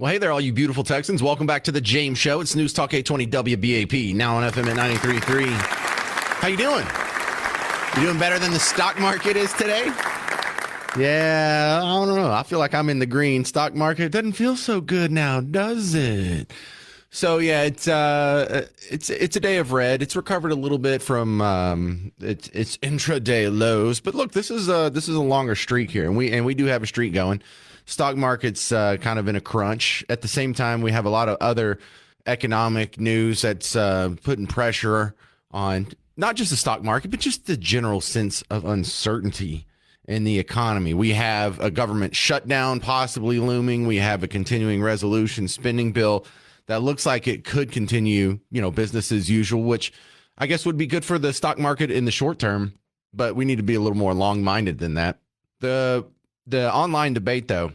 Well, hey there, all you beautiful Texans. Welcome back to the James Show. It's News Talk 820 WBAP, now on FM at 93.3. How you doing? You doing better than the stock market is today? Yeah, I don't know. I feel like I'm in the green. Stock market doesn't feel so good now, does it? So yeah, it's a day of red. It's recovered a little bit from its intraday lows, but look, this is a longer streak here, and we do have a streak going. Stock market's kind of in a crunch. At the same time, we have a lot of other economic news that's putting pressure on not just the stock market, but just the general sense of uncertainty in the economy. We have a government shutdown possibly looming. We have a continuing resolution spending bill that looks like it could continue, business as usual, which I guess would be good for the stock market in the short term, but we need to be a little more long-minded than that. The online debate, though,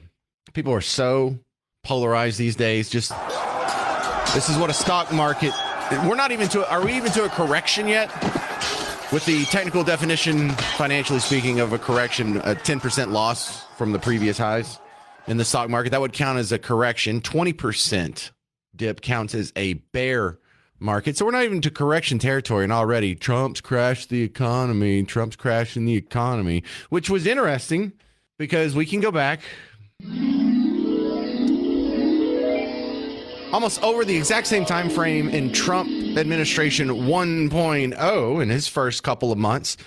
people are so polarized these days. Just this is what a stock market. We're not even to. Are we even to a correction yet? With the technical definition, financially speaking, of a correction, a 10% loss from the previous highs in the stock market, that would count as a correction. 20% dip counts as a bear market. So we're not even to correction territory, and already Trump's crashed the economy. Trump's crashing the economy, which was interesting because we can go back almost over the exact same time frame in Trump administration 1.0. In his first couple of months,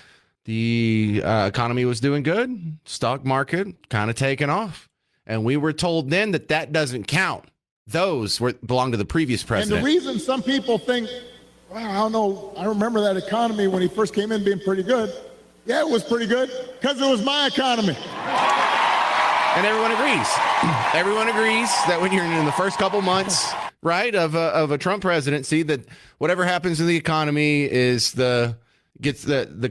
the economy was doing good. Stock market kind of taking off. And we were told then that doesn't count. Those belong to the previous president. And the reason some people think, well, I don't know, I remember that economy when he first came in being pretty good. Yeah, it was pretty good because it was my economy. And everyone agrees. Everyone agrees that when you're in the first couple months, right, of a Trump presidency, that whatever happens in the economy gets the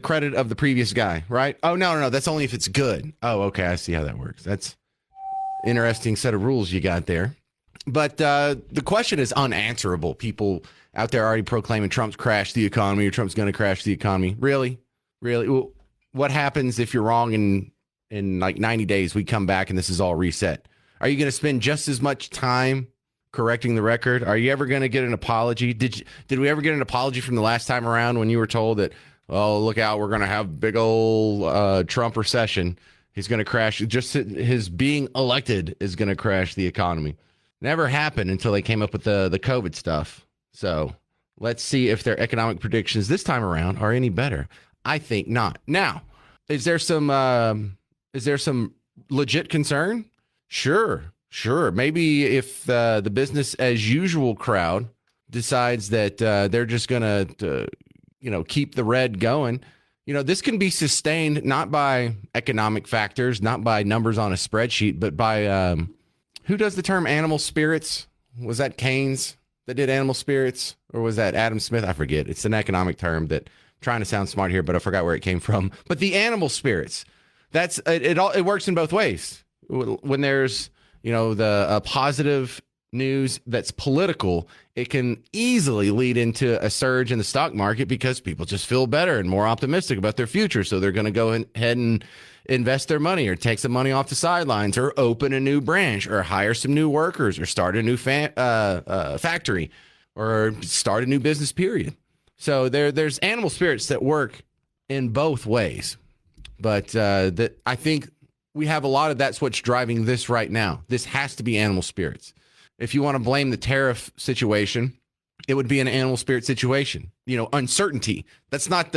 credit of the previous guy, right? Oh, no, that's only if it's good. Oh, okay, I see how that works. That's interesting set of rules you got there. But the question is unanswerable. People out there already proclaiming Trump's crashed the economy or Trump's going to crash the economy. Really? Well, what happens if you're wrong in like 90 days, we come back and this is all reset? Are you going to spend just as much time correcting the record? Are you ever going to get an apology? Did we ever get an apology from the last time around when you were told that, oh, look out, we're going to have big old Trump recession. He's going to crash. Just his being elected is going to crash the economy. Never happened until they came up with the COVID stuff. So let's see if their economic predictions this time around are any better. I think not. Now, is there some legit concern? Sure. Maybe if the business as usual crowd decides that they're just going to keep the red going, this can be sustained not by economic factors, not by numbers on a spreadsheet, but by who does the term animal spirits? Was that Keynes that did animal spirits, or was that Adam Smith? I forget. It's an economic term that trying to sound smart here, but I forgot where it came from. But the animal spirits, that's it works in both ways. When there's the positive news that's political, it can easily lead into a surge in the stock market because people just feel better and more optimistic about their future. So they're going to go ahead and invest their money or take some money off the sidelines or open a new branch or hire some new workers or start a new factory or start a new business, period. So there's animal spirits that work in both ways. But I think we have a lot of that's what's driving this right now. This has to be animal spirits. If you want to blame the tariff situation, it would be an animal spirit situation. Uncertainty. That's not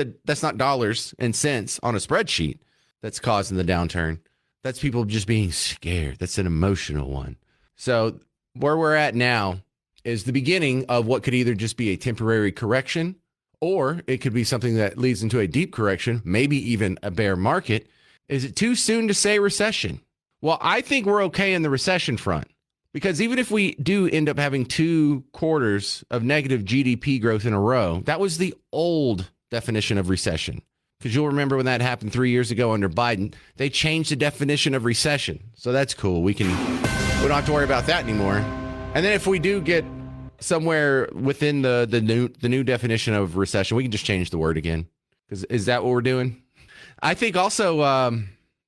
dollars and cents on a spreadsheet that's causing the downturn. That's people just being scared. That's an emotional one. So where we're at now is the beginning of what could either just be a temporary correction, or it could be something that leads into a deep correction, maybe even a bear market. Is it too soon to say recession? Well, I think we're okay in the recession front, because even if we do end up having 2 quarters of negative GDP growth in a row, that was the old definition of recession. Because you'll remember when that happened 3 years ago under Biden, they changed the definition of recession. So that's cool. We don't have to worry about that anymore. And then if we do get somewhere within the new definition of recession, we can just change the word again. Because is that what we're doing? I think also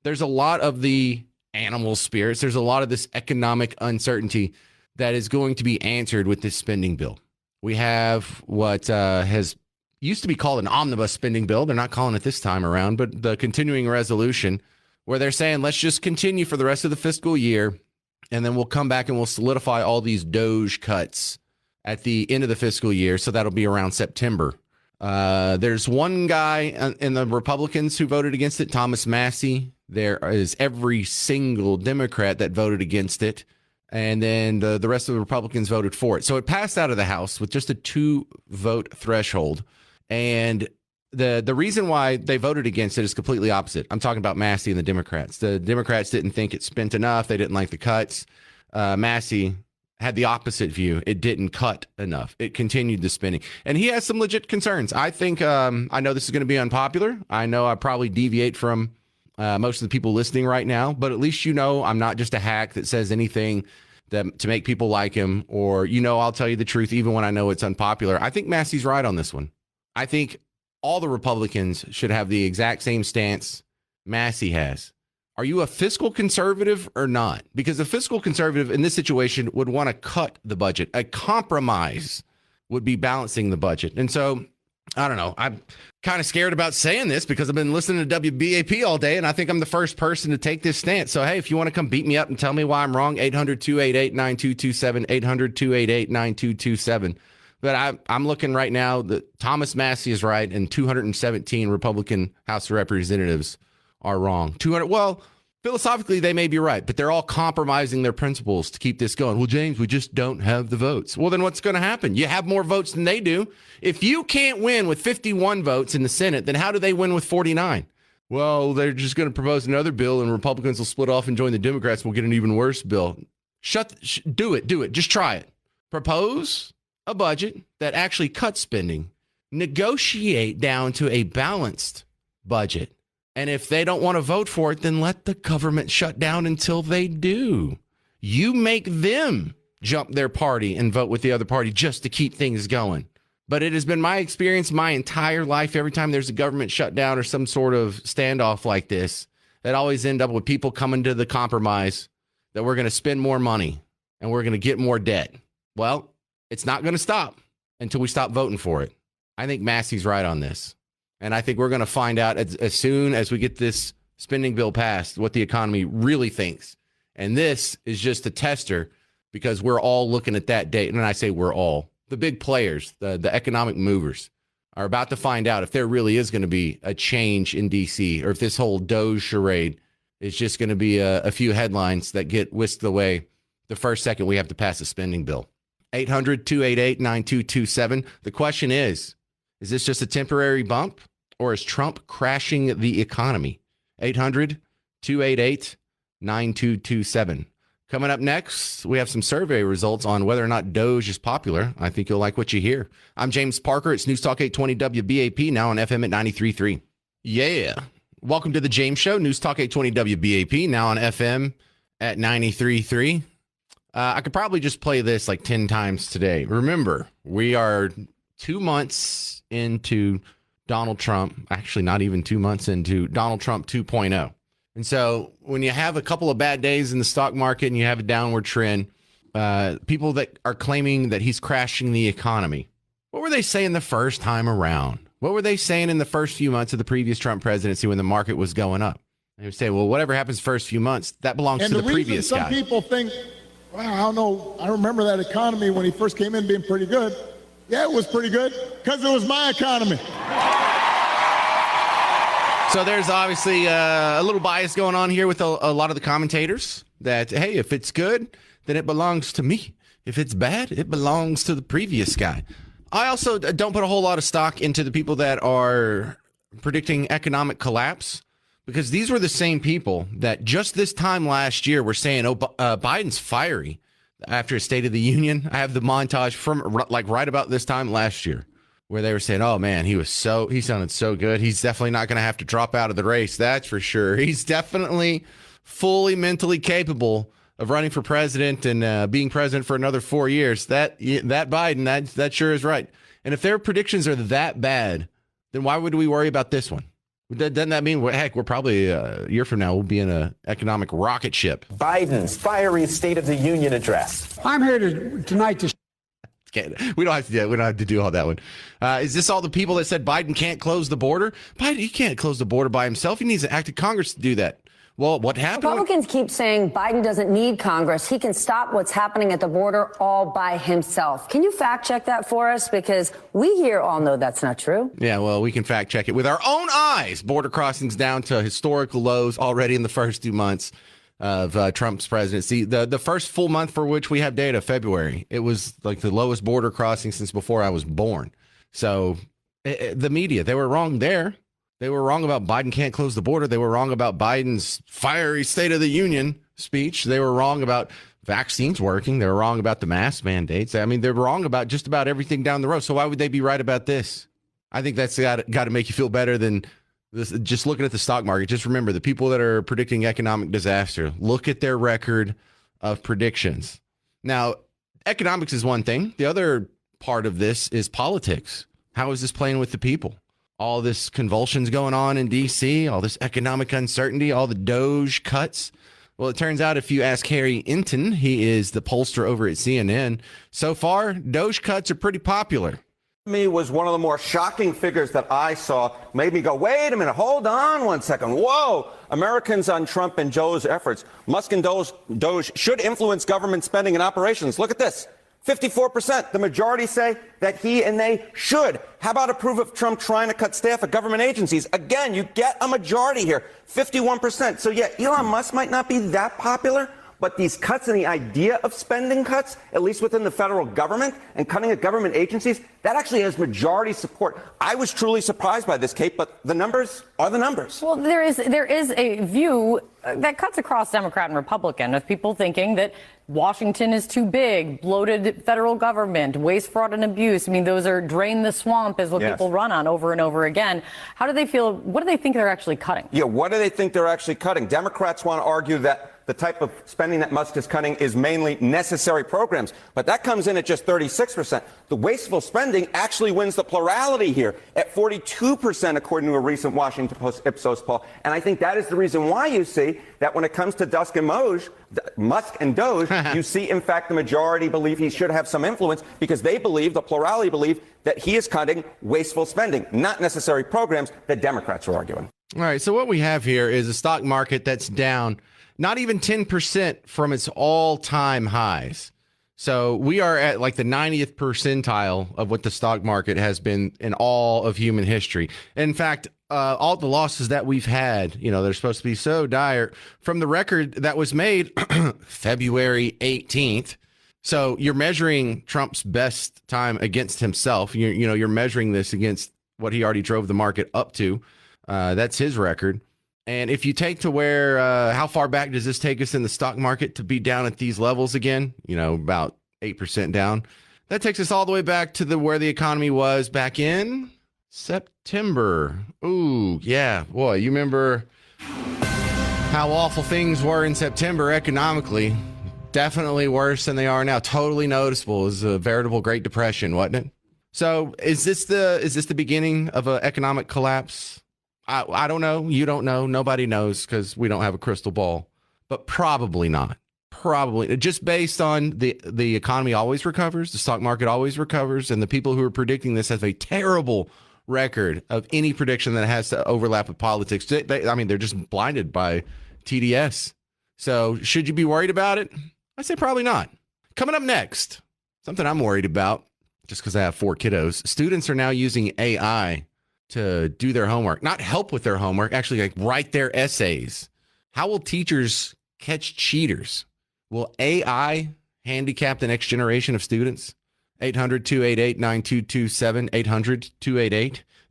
there's a lot of the animal spirits. There's a lot of this economic uncertainty that is going to be answered with this spending bill. We have what has used to be called an omnibus spending bill. They're not calling it this time around, but the continuing resolution where they're saying, let's just continue for the rest of the fiscal year, and then we'll come back and we'll solidify all these DOGE cuts at the end of the fiscal year. So that'll be around September. There's one guy in the Republicans who voted against it, Thomas Massie. There is every single Democrat that voted against it. And then the rest of the Republicans voted for it. So it passed out of the House with just a 2-vote threshold. And the reason why they voted against it is completely opposite. I'm talking about Massie and the Democrats. The Democrats didn't think it spent enough. They didn't like the cuts. Massie had the opposite view. It didn't cut enough. It continued the spending. And he has some legit concerns. I think, I know this is going to be unpopular. I know I probably deviate from most of the people listening right now, but at least I'm not just a hack that says anything to make people like him, or, I'll tell you the truth even when I know it's unpopular. I think Massey's right on this one. I think all the Republicans should have the exact same stance Massey has. Are you a fiscal conservative or not? Because a fiscal conservative in this situation would want to cut the budget. A compromise would be balancing the budget. And so, I don't know. I'm kind of scared about saying this because I've been listening to WBAP all day, and I think I'm the first person to take this stance. So, hey, if you want to come beat me up and tell me why I'm wrong, 800-288-9227, 800-288-9227. But I'm looking right now that Thomas Massie is right, and 217 Republican House of Representatives are wrong. Philosophically, they may be right, but they're all compromising their principles to keep this going. Well, James, we just don't have the votes. Well, then what's going to happen? You have more votes than they do. If you can't win with 51 votes in the Senate, then how do they win with 49? Well, they're just going to propose another bill, and Republicans will split off and join the Democrats, and we'll get an even worse bill. Do it. Just try it. Propose a budget that actually cuts spending. Negotiate down to a balanced budget. And if they don't want to vote for it, then let the government shut down until they do. You make them jump their party and vote with the other party just to keep things going. But it has been my experience my entire life, every time there's a government shutdown or some sort of standoff like this, that always end up with people coming to the compromise that we're going to spend more money and we're going to get more debt. Well, it's not going to stop until we stop voting for it. I think Massey's right on this. And I think we're going to find out as soon as we get this spending bill passed what the economy really thinks. And this is just a tester because we're all looking at that date. And I say we're all. The big players, the economic movers, are about to find out if there really is going to be a change in D.C. or if this whole DOGE charade is just going to be a few headlines that get whisked away the first second we have to pass a spending bill. 800-288-9227. The question is this just a temporary bump? Or is Trump crashing the economy? 800-288-9227. Coming up next, we have some survey results on whether or not DOGE is popular. I think you'll like what you hear. I'm James Parker. It's News Talk 820 WBAP, now on FM at 93.3. Yeah. Welcome to the James Show, News Talk 820 WBAP, now on FM at 93.3. I could probably just play this like 10 times today. Remember, we are 2 months into Donald Trump, actually not even 2 months into Donald Trump 2.0. And so when you have a couple of bad days in the stock market and you have a downward trend, people that are claiming that he's crashing the economy, what were they saying the first time around? What were they saying in the first few months of the previous Trump presidency when the market was going up? They would say, well, whatever happens first few months, that belongs to the previous guy. Some people think, well, I don't know. I remember that economy when he first came in being pretty good. Yeah, it was pretty good because it was my economy. So there's obviously a little bias going on here with a lot of the commentators that, hey, if it's good, then it belongs to me. If it's bad, it belongs to the previous guy. I also don't put a whole lot of stock into the people that are predicting economic collapse, because these were the same people that just this time last year were saying, Biden's fiery after a State of the Union. I have the montage from like right about this time last year where they were saying, oh man, he sounded so good. He's definitely not going to have to drop out of the race. That's for sure. He's definitely fully mentally capable of running for president and being president for another 4 years. That Biden, that sure is right. And if their predictions are that bad, then why would we worry about this one? Doesn't that mean, heck, we're probably a year from now, we'll be in an economic rocket ship? Biden's fiery State of the Union address. I'm here tonight to. We don't have to do all that one. Is this all the people that said Biden can't close the border? Biden, he can't close the border by himself. He needs an act of Congress to do that. Well, what happened? Republicans keep saying Biden doesn't need Congress. He can stop what's happening at the border all by himself. Can you fact check that for us? Because we here all know that's not true. Yeah, well, we can fact check it with our own eyes. Border crossings down to historical lows already in the first 2 months of Trump's presidency. The first full month for which we have data, February, it was like the lowest border crossing since before I was born. So the media, they were wrong there. They were wrong about Biden can't close the border. They were wrong about Biden's fiery State of the Union speech. They were wrong about vaccines working. They were wrong about the mask mandates. I mean, they're wrong about just about everything down the road. So why would they be right about this? I think that's got to make you feel better than this, just looking at the stock market. Just remember, the people that are predicting economic disaster, look at their record of predictions. Now, economics is one thing. The other part of this is politics. How is this playing with the people? All this convulsions going on in D.C., all this economic uncertainty, all the Doge cuts. Well, it turns out if you ask Harry Inton, he is the pollster over at CNN, so far, Doge cuts are pretty popular. Me was one of the more shocking figures that I saw. Made me go, wait a minute, hold on one second. Whoa, Americans on Trump and Joe's efforts. Musk and Doge should influence government spending and operations. Look at this. 54%. The majority say that he and they should. How about approve of Trump trying to cut staff at government agencies? Again, you get a majority here. 51%. So yeah, Elon Musk might not be that popular, but these cuts and the idea of spending cuts, at least within the federal government and cutting at government agencies, that actually has majority support. I was truly surprised by this, Kate, but the numbers are the numbers. Well, there is a view that cuts across Democrat and Republican of people thinking that Washington is too big, bloated federal government, waste, fraud, and abuse. I mean, those are drain the swamp is what people run on over and over again. How do they feel? What do they think they're actually cutting? Yeah, what do they think they're actually cutting? Democrats want to argue that the type of spending that Musk is cutting is mainly necessary programs, but that comes in at just 36%. The wasteful spending actually wins the plurality here at 42%, according to a recent Washington Post Ipsos poll. And I think that is the reason why you see that when it comes to Musk and Doge, you see, in fact, the majority believe he should have some influence because they believe, the plurality believe, that he is cutting wasteful spending, not necessary programs that Democrats are arguing. All right, so what we have here is a stock market that's down not even 10% from its all-time highs. So we are at like the 90th percentile of what the stock market has been in all of human history. In fact, all the losses that we've had, you know, they're supposed to be so dire from the record that was made February 18th. So you're measuring Trump's best time against himself. You're measuring this against what he already drove the market up to. That's his record. And if you take to where, how far back does this take us in the stock market to be down at these levels again? You know, about 8% down. That takes us all the way back to where the economy was back in September. Ooh, yeah. Boy, you remember how awful things were in September economically. Definitely worse than they are now. Totally noticeable. It was a veritable Great Depression, wasn't it? So is this the beginning of an economic collapse? I don't know. You don't know. Nobody knows because we don't have a crystal ball. But probably not. Probably. Just based on the economy always recovers. The stock market always recovers. And the people who are predicting this have a terrible record of any prediction that has to overlap with politics. They're just blinded by TDS. So should you be worried about it? I say probably not. Coming up next, something I'm worried about, just because I have 4 kiddos. Students are now using AI to do their homework, not help with their homework, actually like write their essays. How will teachers catch cheaters? Will AI handicap the next generation of students? 800-288-9227,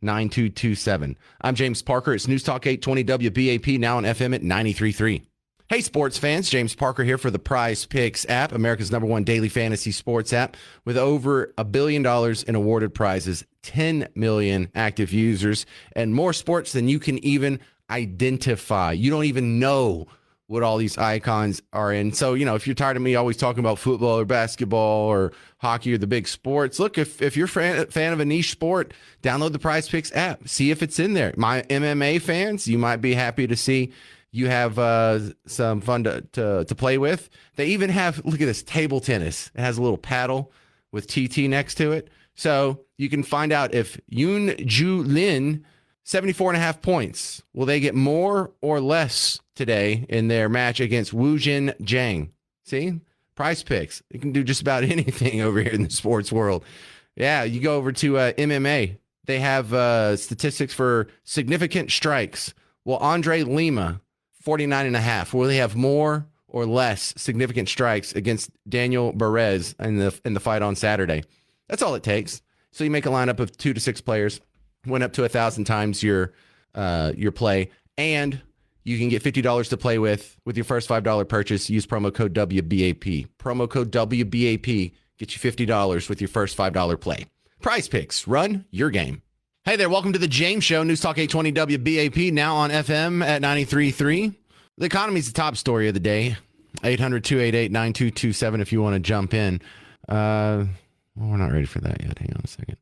800-288-9227. I'm James Parker. It's News Talk 820 WBAP, now on FM at 93.3. Hey, sports fans. James Parker here for the Prize Picks app, America's #1 daily fantasy sports app with over $1 billion in awarded prizes, 10 million active users, and more sports than you can even identify. You don't even know what all these icons are in. So, if you're tired of me always talking about football or basketball or hockey or the big sports, look, if you're a fan of a niche sport, download the Prize Picks app. See if it's in there. My MMA fans, you might be happy to see you have some fun to play with. They even have, look at this, table tennis. It has a little paddle with TT next to it. So you can find out if Yoon Ju Lin, 74.5 points. Will they get more or less today in their match against Wu Jin Zhang? See? Prize Picks. You can do just about anything over here in the sports world. Yeah, you go over to MMA. They have statistics for significant strikes. Well, Andre Lima, 49.5. Will they have more or less significant strikes against Daniel Perez in the fight on Saturday? That's all it takes. So you make a lineup of 2 to 6 players, win up to 1,000 times your play, and you can get $50 to play with your first $5 purchase. Use promo code WBAP. Promo code WBAP get you $50 with your first $5 play. Prize Picks. Run your game. Hey there. Welcome to the James Show. News Talk 820 WBAP, now on FM at 93.3. The economy is the top story of the day. 800-288-9227 if you want to jump in. We're not ready for that yet. Hang on a second.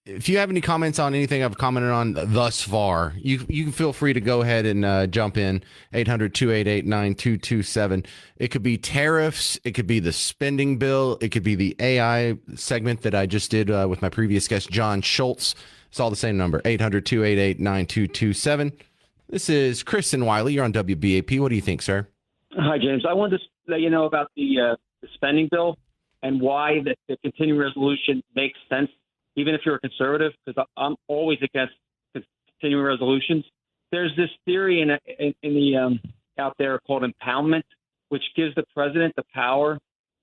If you have any comments on anything I've commented on thus far, you can feel free to go ahead and jump in. 800-288-9227. It could be tariffs. It could be the spending bill. It could be the AI segment that I just did with my previous guest, John Schultz. It's all the same number, 800-288-9227. This is Chris and Wiley. You're on WBAP. What do you think, sir? Hi, James. I wanted to let you know about the spending bill and why the continuing resolution makes sense, even if you're a conservative, because I'm always against continuing resolutions. There's this theory out there called impoundment, which gives the president the power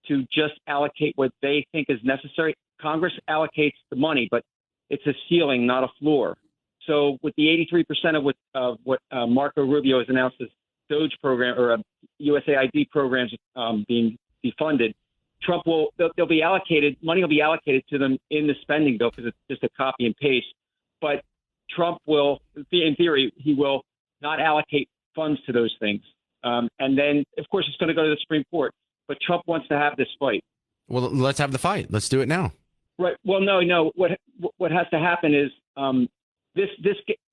to just allocate what they think is necessary. Congress allocates the money, but it's a ceiling, not a floor. So with the 83% of what Marco Rubio has announced as DOGE program or USAID programs being defunded, they'll be allocated, money will be allocated to them in the spending bill because it's just a copy and paste. But Trump will, in theory, he will not allocate funds to those things. And then, of course, it's going to go to the Supreme Court. But Trump wants to have this fight. Well, let's have the fight. Let's do it now. Right. Well, no. What has to happen is this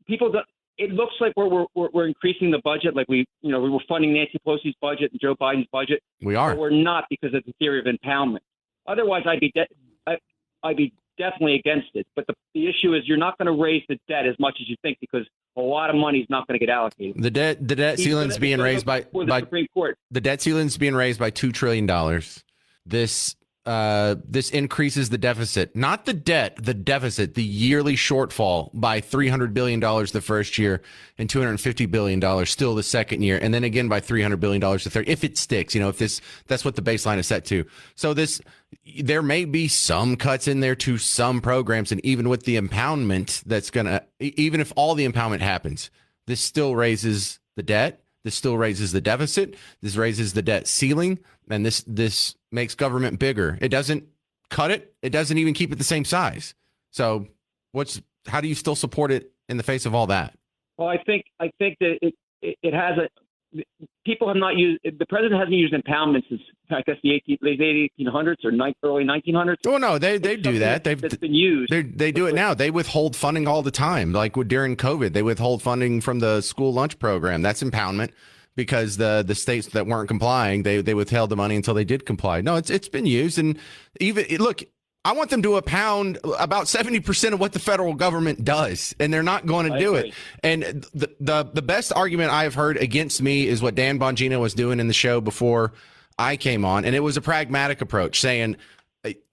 people. It looks like we're increasing the budget, like we were funding Nancy Pelosi's budget and Joe Biden's budget. We are. But we're not because of the theory of impoundment. Otherwise, I'd be definitely against it. But the issue is you're not going to raise the debt as much as you think because a lot of money is not going to get allocated. The debt ceiling's being raised by the Supreme Court. The debt ceiling's being raised by $2 trillion. This increases the deficit, not the debt, the deficit, the yearly shortfall by $300 billion the first year and $250 billion still the second year. And then again by $300 billion the third, if it sticks, that's what the baseline is set to. So there may be some cuts in there to some programs. And even with the impoundment, even if all the impoundment happens, this still raises the debt. This still raises the deficit. This raises the debt ceiling. And this makes government bigger. It doesn't cut it. It doesn't even keep it the same size. So how do you still support it in the face of all that? Well, I think that it has people have not used, the president hasn't used impoundment since, I guess, the late 1800s or early 1900s. Oh, no, they do that. It's been used. They do it now. They withhold funding all the time. Like during COVID, they withhold funding from the school lunch program. That's impoundment. Because the states that weren't complying, they withheld the money until they did comply. No, it's been used. And look, I want them to impound about 70% of what the federal government does, and they're not going to do it. And the best argument I've heard against me is what Dan Bongino was doing in the show before I came on. And it was a pragmatic approach saying,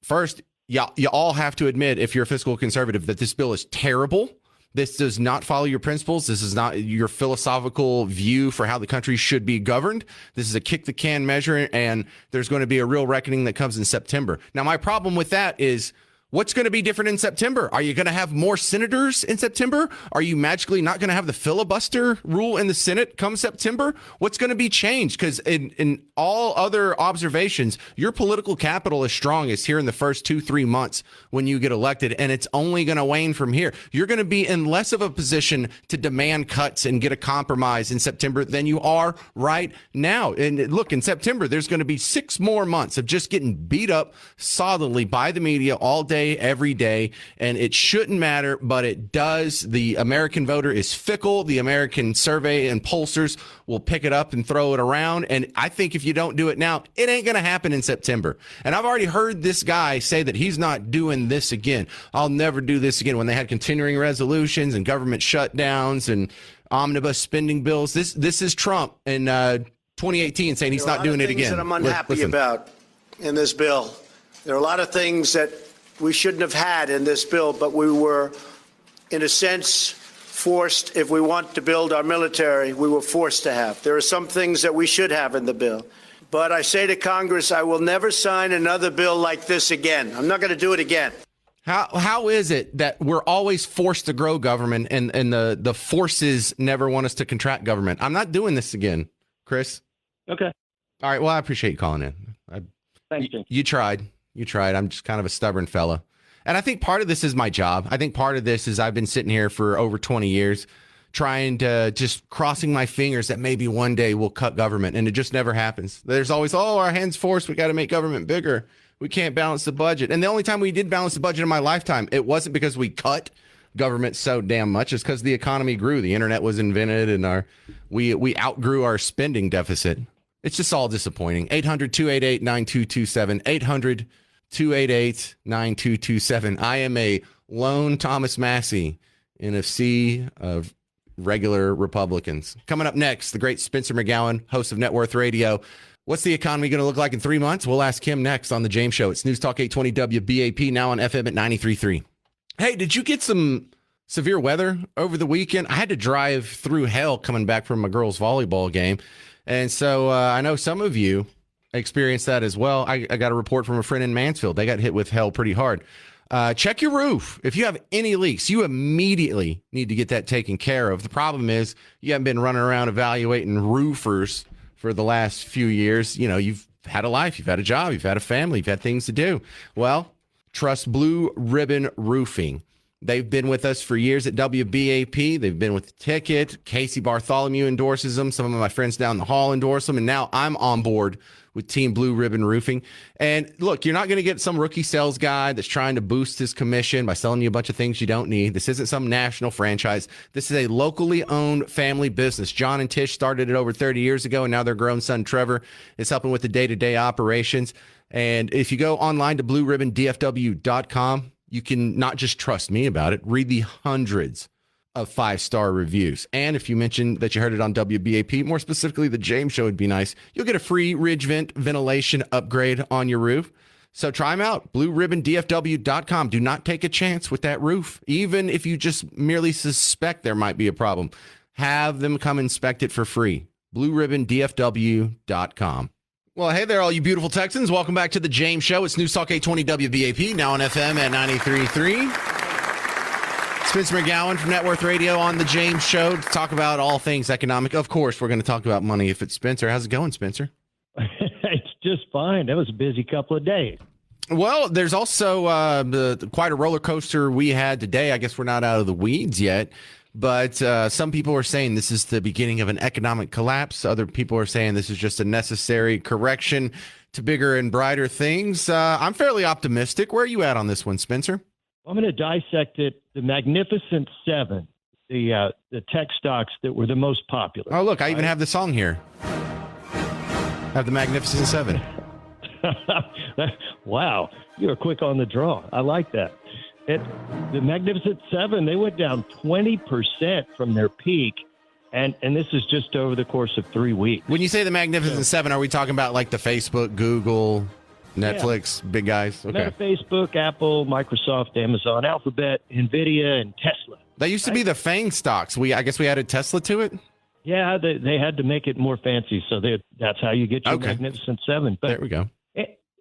first, you all have to admit, if you're a fiscal conservative, that this bill is terrible. This does not follow your principles. This is not your philosophical view for how the country should be governed. This is a kick the can measure, and there's going to be a real reckoning that comes in September. Now, my problem with that is What's going to be different in September? Are you going to have more senators in September? Are you magically not going to have the filibuster rule in the Senate come September? What's going to be changed? Because in all other observations, your political capital is strongest here in the first 2-3 months when you get elected, and it's only going to wane from here. You're going to be in less of a position to demand cuts and get a compromise in September than you are right now. And look, in September, there's going to be 6 more months of just getting beat up solidly by the media all day, every day, and it shouldn't matter, but it does. The American voter is fickle. The American survey and pollsters will pick it up and throw it around, and I think if you don't do it now, it ain't going to happen in September. And I've already heard this guy say that he's not doing this again. I'll never do this again. When they had continuing resolutions and government shutdowns and omnibus spending bills, this is Trump in 2018 saying he's not doing it again. There are a lot of things that I'm unhappy about in this bill. There are a lot of things that we shouldn't have had in this bill, but we were, in a sense, forced. If we want to build our military, we were forced to have. There are some things that we should have in the bill. But I say to Congress, I will never sign another bill like this again. I'm not going to do it again. How is it that we're always forced to grow government and the forces never want us to contract government? I'm not doing this again, Chris. Okay. All right. Well, I appreciate you calling in. Thanks, Jim. You tried. I'm just kind of a stubborn fella. And I think part of this is my job. I think part of this is I've been sitting here for over 20 years trying to just crossing my fingers that maybe one day we'll cut government, and it just never happens. There's always, our hands forced. We got to make government bigger. We can't balance the budget. And the only time we did balance the budget in my lifetime, it wasn't because we cut government so damn much. It's because the economy grew. The internet was invented, and we outgrew our spending deficit. It's just all disappointing. 800-288-9227. 800-288-9227. I am a lone Thomas Massey in a sea of regular Republicans. Coming up next, the great Spencer McGowan, host of Net Worth Radio. What's the economy going to look like in 3 months? We'll ask him next on The James Show. It's News Talk 820 WBAP, now on FM at 93.3. Hey, did you get some severe weather over the weekend? I had to drive through hell coming back from my girls' volleyball game. And so I know some of you experienced that as well. I got a report from a friend in Mansfield. They got hit with hell pretty hard. Check your roof. If you have any leaks, you immediately need to get that taken care of. The problem is you haven't been running around evaluating roofers for the last few years. You know, you've had a life, you've had a job, you've had a family, you've had things to do. Well, trust Blue Ribbon Roofing. They've been with us for years at WBAP. They've been with Ticket. Casey Bartholomew endorses them. Some of my friends down the hall endorse them. And now I'm on board with Team Blue Ribbon Roofing. And look, you're not going to get some rookie sales guy that's trying to boost his commission by selling you a bunch of things you don't need. This isn't some national franchise. This is a locally owned family business. John and Tish started it over 30 years ago, and now their grown son, Trevor, is helping with the day-to-day operations. And if you go online to blueribbondfw.com, you can not just trust me about it, read the hundreds of 5-star reviews. And if you mention that you heard it on WBAP, more specifically the James Show would be nice, you'll get a free Ridge Vent ventilation upgrade on your roof. So try them out, blueribbondfw.com. Do not take a chance with that roof, even if you just merely suspect there might be a problem. Have them come inspect it for free, blueribbondfw.com. Well, hey there, all you beautiful Texans. Welcome back to the James Show. It's News Talk 820 WBAP, now on FM at 93.3. Spencer McGowan from Net Worth Radio on the James Show to talk about all things economic. Of course, we're going to talk about money if it's Spencer. How's it going, Spencer? It's just fine. That was a busy couple of days. Well, there's also quite a roller coaster we had today. I guess we're not out of the weeds yet. But some people are saying this is the beginning of an economic collapse. Other people are saying this is just a necessary correction to bigger and brighter things. I'm fairly optimistic. Where are you at on this one, Spencer? I'm going to dissect it. The Magnificent Seven, the tech stocks that were the most popular. Oh, look, I even have the song here. Have the Magnificent Seven. Wow, you're quick on the draw. I like that. The Magnificent Seven, they went down 20% from their peak, and this is just over the course of 3 weeks. When you say the Magnificent Seven, are we talking about like the Facebook, Google, Netflix, big guys? Okay. Meta, Facebook, Apple, Microsoft, Amazon, Alphabet, NVIDIA, and Tesla. That used to be the FANG stocks. I guess we added Tesla to it? Yeah, they had to make it more fancy, so that's how you get your Magnificent Seven. But there we go.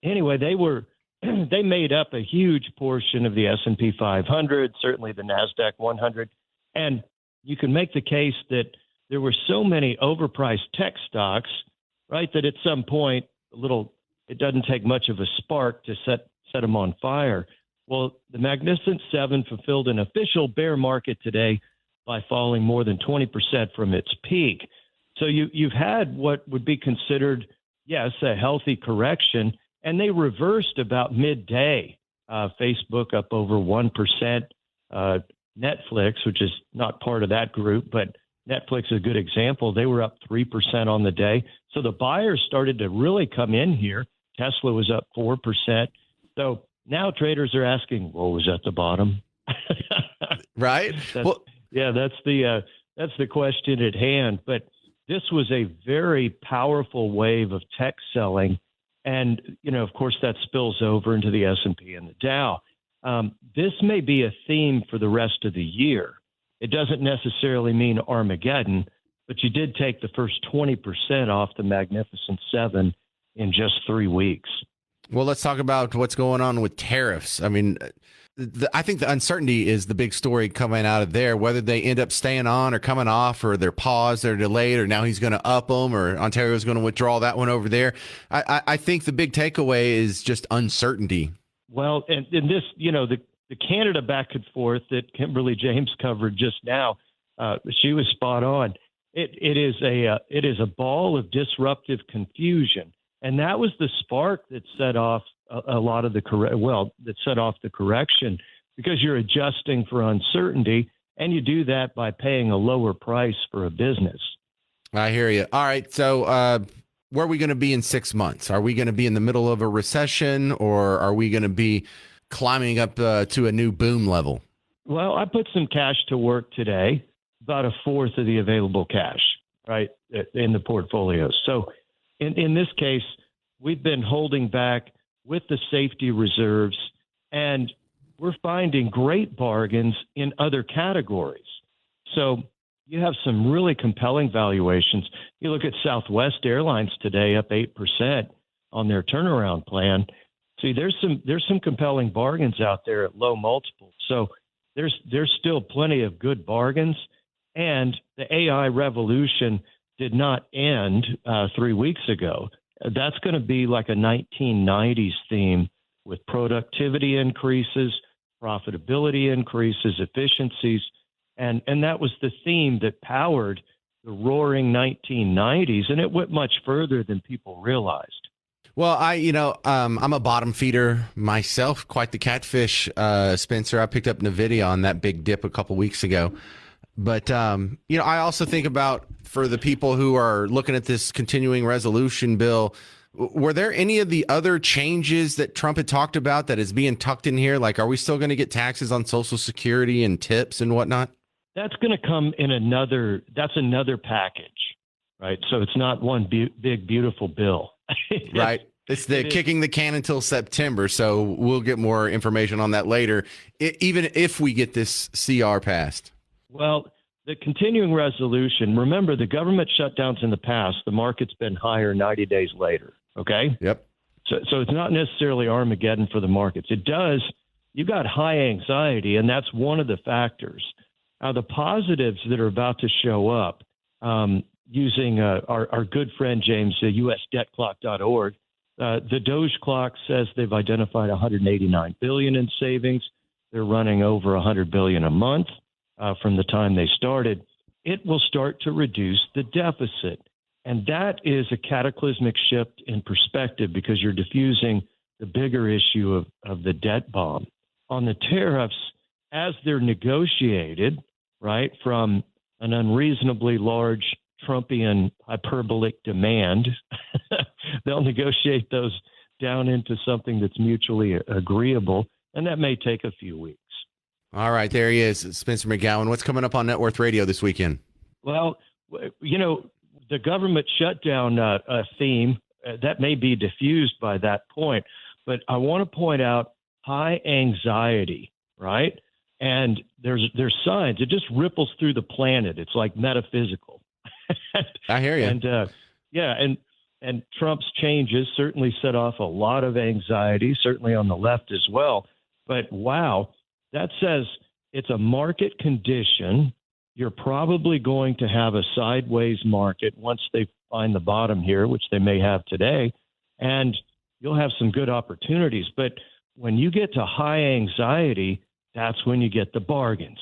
Anyway, they were they made up a huge portion of the S&P 500, certainly the NASDAQ 100. And you can make the case that there were so many overpriced tech stocks, right, that at some point, it doesn't take much of a spark to set them on fire. Well, the Magnificent Seven fulfilled an official bear market today by falling more than 20% from its peak. So you've had what would be considered, yes, a healthy correction, and they reversed about midday. Facebook up over 1%. Netflix, which is not part of that group, but Netflix is a good example. They were up 3% on the day. So the buyers started to really come in here. Tesla was up 4%. So now traders are asking, what was at the bottom? Right. That's the question at hand. But this was a very powerful wave of tech selling. And, of course, that spills over into the S&P and the Dow. This may be a theme for the rest of the year. It doesn't necessarily mean Armageddon, but you did take the first 20% off the Magnificent Seven in just 3 weeks. Well, let's talk about what's going on with tariffs. I mean, I think the uncertainty is the big story coming out of there, whether they end up staying on or coming off, or they're paused, they're delayed, or now he's going to up them, or Ontario's going to withdraw that one over there. I think the big takeaway is just uncertainty. Well, and this, the Canada back and forth that Kimberly James covered just now, she was spot on. It is a ball of disruptive confusion, and that was the spark that set off a lot of that set off the correction, because you're adjusting for uncertainty, and you do that by paying a lower price for a business. I hear you. All right, so where are we going to be in 6 months? Are we going to be in the middle of a recession, or are we going to be climbing up to a new boom level? Well, I put some cash to work today, about a fourth of the available cash, right, in the portfolio. So in this case, we've been holding back with the safety reserves, and we're finding great bargains in other categories. So you have some really compelling valuations. You look at Southwest Airlines today, up 8% on their turnaround plan. See, there's some compelling bargains out there at low multiples. So there's still plenty of good bargains, and the AI revolution did not end 3 weeks ago. That's going to be like a 1990s theme with productivity increases, profitability increases, efficiencies. And that was the theme that powered the roaring 1990s. And it went much further than people realized. Well, I'm a bottom feeder myself, quite the catfish, Spencer. I picked up NVIDIA on that big dip a couple weeks ago. But, I also think about, for the people who are looking at this continuing resolution bill, were there any of the other changes that Trump had talked about that is being tucked in here? Like, are we still going to get taxes on Social Security and tips and whatnot? That's going to come in another package, right? So it's not one big, beautiful bill. Right. It's kicking the can until September. So we'll get more information on that later, even if we get this CR passed. Well, the continuing resolution, remember, the government shutdowns in the past, the market's been higher 90 days later. Okay. Yep. So it's not necessarily Armageddon for the markets. You got high anxiety, and that's one of the factors. Now, the positives that are about to show up, using our good friend James, USDebtClock.org, the Doge clock says they've identified $189 billion in savings. They're running over $100 billion a month from the time they started. It will start to reduce the deficit. And that is a cataclysmic shift in perspective, because you're diffusing the bigger issue of the debt bomb. On the tariffs, as they're negotiated, right, from an unreasonably large Trumpian hyperbolic demand, they'll negotiate those down into something that's mutually agreeable, and that may take a few weeks. All right, there he is, Spencer McGowan. What's coming up on Net Worth Radio this weekend? Well, the government shutdown theme, that may be diffused by that point, but I want to point out high anxiety, right? And there's signs. It just ripples through the planet. It's like metaphysical. I hear you. And And Trump's changes certainly set off a lot of anxiety, certainly on the left as well. But wow, that says it's a market condition. You're probably going to have a sideways market once they find the bottom here, which they may have today, and you'll have some good opportunities. But when you get to high anxiety, that's when you get the bargains.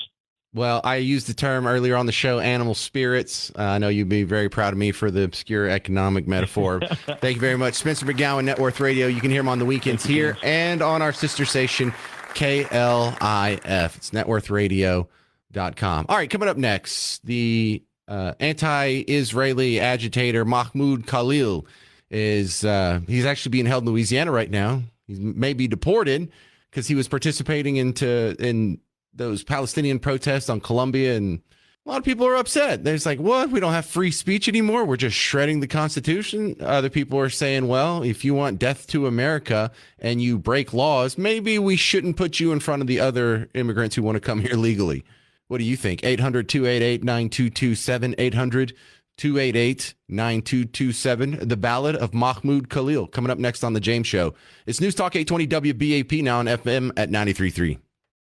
Well, I used the term earlier on the show, animal spirits. I know you'd be very proud of me for the obscure economic metaphor. Thank you very much. Spencer McGowan, Net Worth Radio. You can hear him on the weekends here and on our sister station, KLIF. It's networthradio.com. All right, coming up next, the anti-Israeli agitator Mahmoud Khalil is he's actually being held in Louisiana right now. He may be deported because he was participating in those Palestinian protests on Columbia, and a lot of people are upset. They're just like, what? We don't have free speech anymore. We're just shredding the Constitution. Other people are saying, well, if you want death to America and you break laws, maybe we shouldn't put you in front of the other immigrants who want to come here legally. What do you think? 800-288-9227, 800-288-9227. The Ballad of Mahmoud Khalil coming up next on The James Show. It's News Talk 820 WBAP now on FM at 93.3.